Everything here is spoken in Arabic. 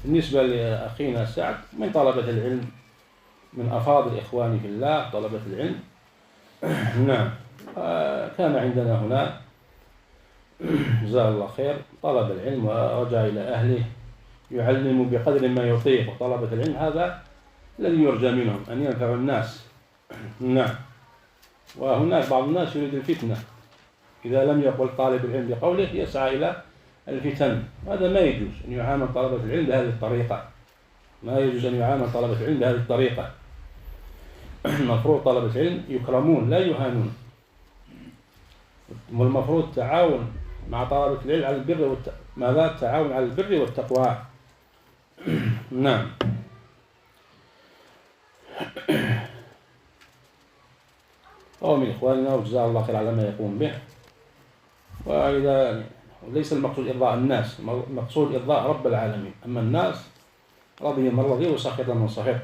بالنسبة لأخينا سعد من طلبة العلم، من أفاضل إخواني في الله طلبة العلم. نعم. كان عندنا هنا جزاه الله خير طلب العلم ورجع إلى أهله يعلم بقدر ما يطيق، وطلبة العلم هذا الذي يرجى منهم أن ينفعوا الناس. نعم. وهناك بعض الناس يريد الفتنة، إذا لم يقل طالب العلم بقوله يسعى إلى الفتن. هذا ما يجوز أن يعامل طلبة العلم بهذه الطريقة، ما يجوز أن يعامل طلبة العلم بهذه الطريقة. المفروض طلبة العلم يكرمون لا يهانون، والمفروض التعاون مع طلبة العلم على البر ماذا؟ التعاون على البر والتقوى. نعم. هو من إخواننا وجزاه الله خير على ما يقوم به. وإذا ليس المقصود إرضاء الناس، المقصود إرضاء رب العالمين. أما الناس رضي من رضي وسخط من سخط.